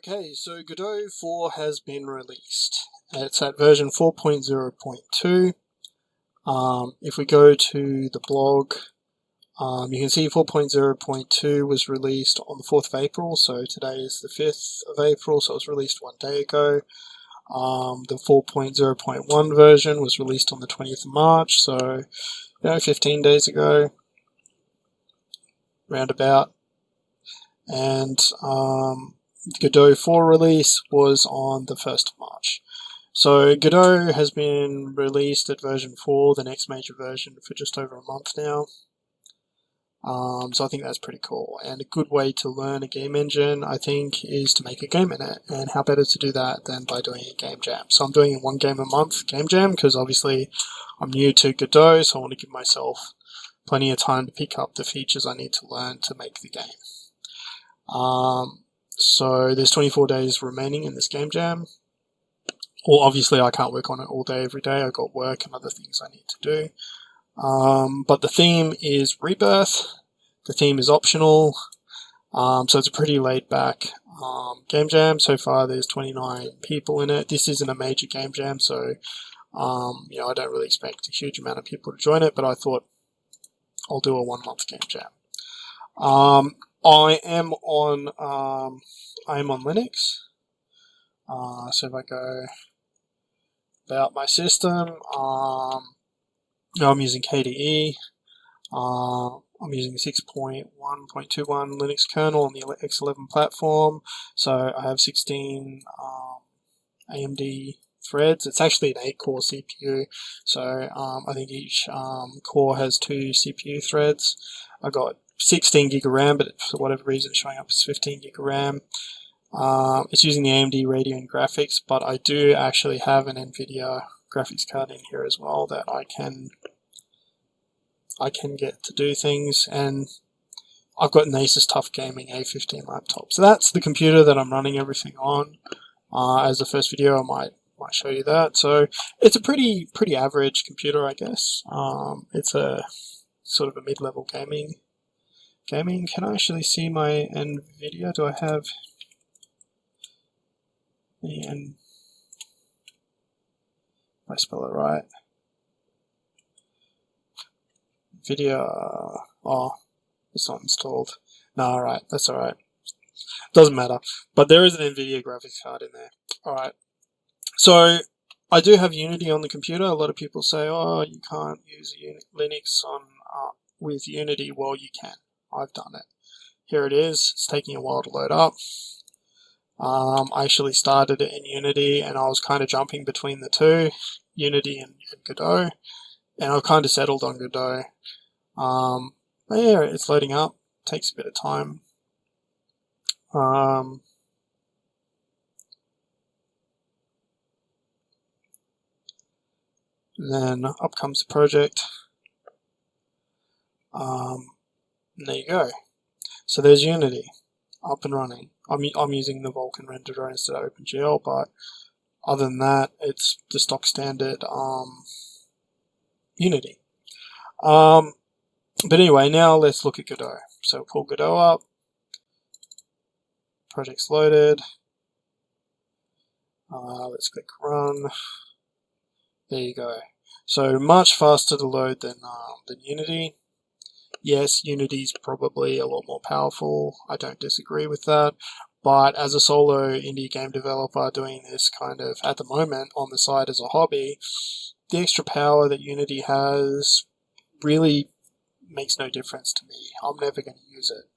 Okay, so Godot 4 has been released. It's at version 4.0.2. If we go to the blog, you can see 4.0.2 was released on the 4th of April, so today is the 5th of April, so it was released 1 day ago. The 4.0.1 version was released on the 20th of March, so 15 days ago, roundabout. And Godot 4 release was on the 1st of March. So Godot has been released at version 4, the next major version, for just over a month now. So I think that's pretty cool. And a good way to learn a game engine, I think, is to make a game in it. And how better to do that than by doing a game jam. So I'm doing a 1 game a month game jam because obviously I'm new to Godot, so I want to give myself plenty of time to pick up the features I need to learn to make the game. So there's 24 days remaining in this game jam. Well, obviously I can't work on it all day every day. I've got work and other things I need to do. But the theme is Rebirth. The theme is optional. So it's a pretty laid back game jam. So far there's 29 people in it. This isn't a major game jam, so I don't really expect a huge amount of people to join it, but I thought I'll do a 1 month game jam. I am on Linux. So if I go about my system, I'm using KDE. I'm using 6.1.21 Linux kernel on the X11 platform. So I have 16 AMD threads. It's actually an 8-core CPU. So I think each core has 2 CPU threads. I got 16 gig of RAM, but for whatever reason it's showing up as 15 gig of RAM. It's using the AMD Radeon graphics, but I do actually have an NVIDIA graphics card in here as well that I can get to do things, and I've got an Asus Tough Gaming A15 laptop. So that's the computer that I'm running everything on. As the first video, I might show you that. So it's a pretty average computer, I guess. It's a sort of a mid-level gaming. Can I actually see my NVIDIA? Do I have the N? If I spell it right. NVIDIA. Oh, it's not installed. No, alright, that's alright. Doesn't matter. But there is an NVIDIA graphics card in there. Alright. So I do have Unity on the computer. A lot of people say, oh, you can't use Linux on with Unity. Well, you can. I've done it. Here it is. It's taking a while to load up. I actually started it in Unity, and I was kind of jumping between the two, Unity and Godot, and I've kind of settled on Godot. But yeah, it's loading up. Takes a bit of time. And then up comes the project. And there you go. So there's Unity up and running. I'm using the Vulkan renderer instead of OpenGL, but other than that, it's the stock standard Unity. But anyway, now let's look at Godot. So pull Godot up. Project's loaded. Let's click run. There you go. So much faster to load than Unity. Yes, Unity's probably a lot more powerful. I don't disagree with that. But as a solo indie game developer doing this kind of, at the moment, on the side as a hobby, the extra power that Unity has really makes no difference to me. I'm never going to use it.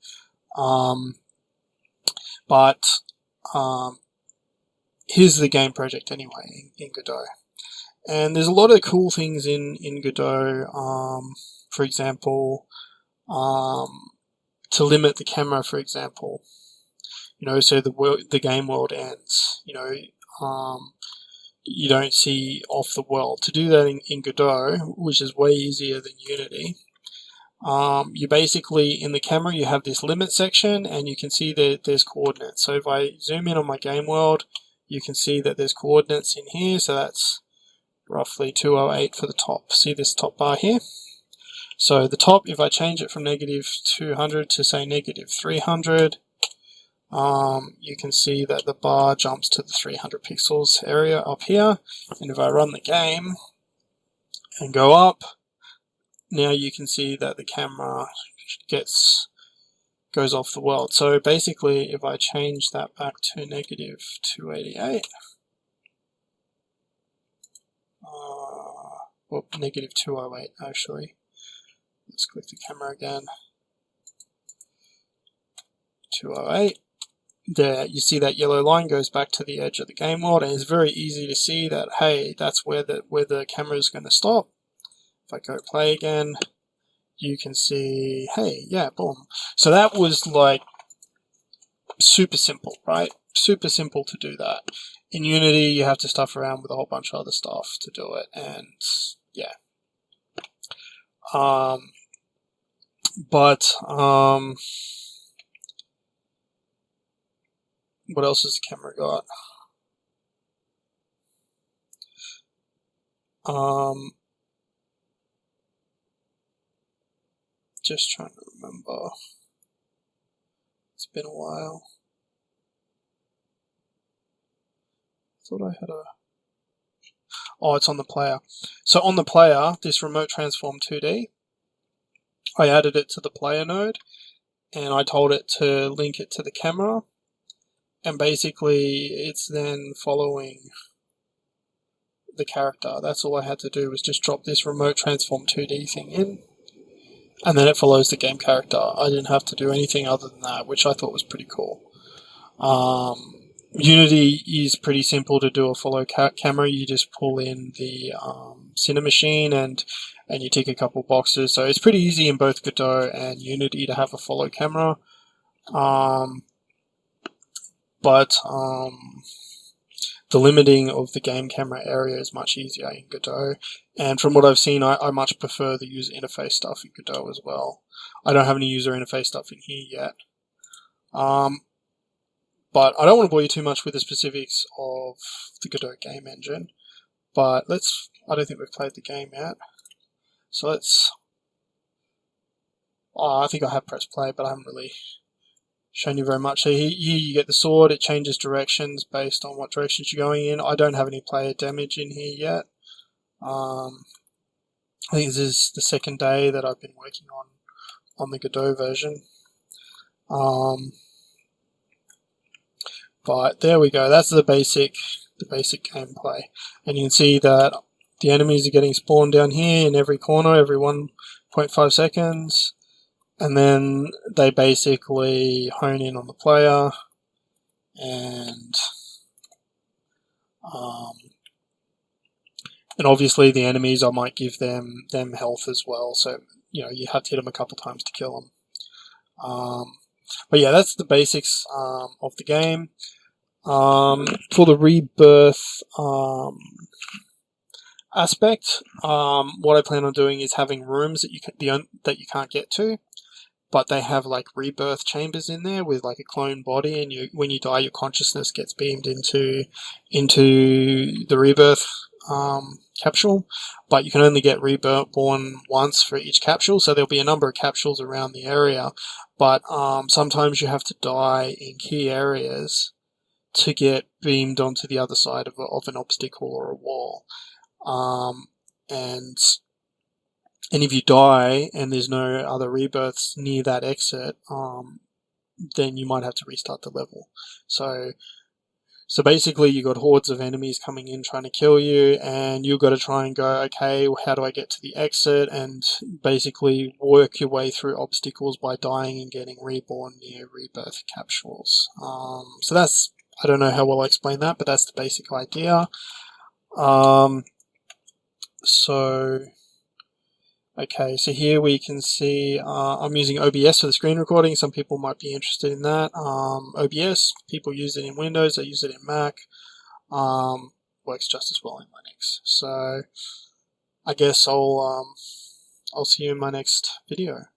But here's the game project anyway in Godot. And there's a lot of cool things in Godot. For example, to limit the camera, for example, so the game world ends. You don't see off the world. To do that in Godot, which is way easier than Unity, you basically, in the camera, you have this limit section, and you can see that there's coordinates. So if I zoom in on my game world, you can see that there's coordinates in here. So that's roughly 208 for the top. See this top bar here? So the top, if I change it from -200 to say -300, you can see that the bar jumps to the 300 pixels area up here, and if I run the game and go up, now you can see that the camera goes off the world. So basically, if I change that back to negative 288, well, negative 208 actually. Let's click the camera again. 208. There, you see that yellow line goes back to the edge of the game world, and it's very easy to see that, hey, that's where the camera is going to stop. If I go play again, you can see, hey, yeah, boom. So that was like super simple, right? Super simple to do that. In Unity, you have to stuff around with a whole bunch of other stuff to do it, and yeah. What else has the camera got? Just trying to remember. It's been a while. I thought I had a... Oh, it's on the player. So on the player, this remote transform 2D, I added it to the player node, and I told it to link it to the camera, and basically it's then following the character. That's all I had to do, was just drop this remote transform 2D thing in, and then it follows the game character. I didn't have to do anything other than that, which I thought was pretty cool. Unity is pretty simple to do a follow camera. You just pull in the Cine machine and you tick a couple boxes. So it's pretty easy in both Godot and Unity to have a follow camera. But the limiting of the game camera area is much easier in Godot. And from what I've seen, I much prefer the user interface stuff in Godot as well. I don't have any user interface stuff in here yet. But I don't want to bore you too much with the specifics of the Godot game engine. But I don't think we've played the game yet. So I think I have pressed play, but I haven't really shown you very much. So here you get the sword, it changes directions based on what directions you're going in. I don't have any player damage in here yet. I think this is the second day that I've been working on the Godot version. But there we go, that's the basic gameplay. And you can see that the enemies are getting spawned down here in every corner every 1.5 seconds. And then they basically hone in on the player, and obviously the enemies, I might give them health as well. So you have to hit them a couple times to kill them. But yeah, that's the basics of the game. For the rebirth aspect, what I plan on doing is having rooms that you can't get to, but they have like rebirth chambers in there with like a clone body, and when you die, your consciousness gets beamed into the rebirth capsule, but you can only get reborn once for each capsule, so there'll be a number of capsules around the area, but sometimes you have to die in key areas to get beamed onto the other side of an obstacle or a wall. And if you die and there's no other rebirths near that exit, then you might have to restart the level. So basically you got hordes of enemies coming in trying to kill you, and you've got to try and go, okay, how do I get to the exit, and basically work your way through obstacles by dying and getting reborn near rebirth capsules. So that's, I don't know how well I explain that, but that's the basic idea. Okay, so here we can see I'm using OBS for the screen recording. Some people might be interested in that. OBS, people use it in Windows, they use it in Mac. Works just as well in Linux. So I guess I'll see you in my next video.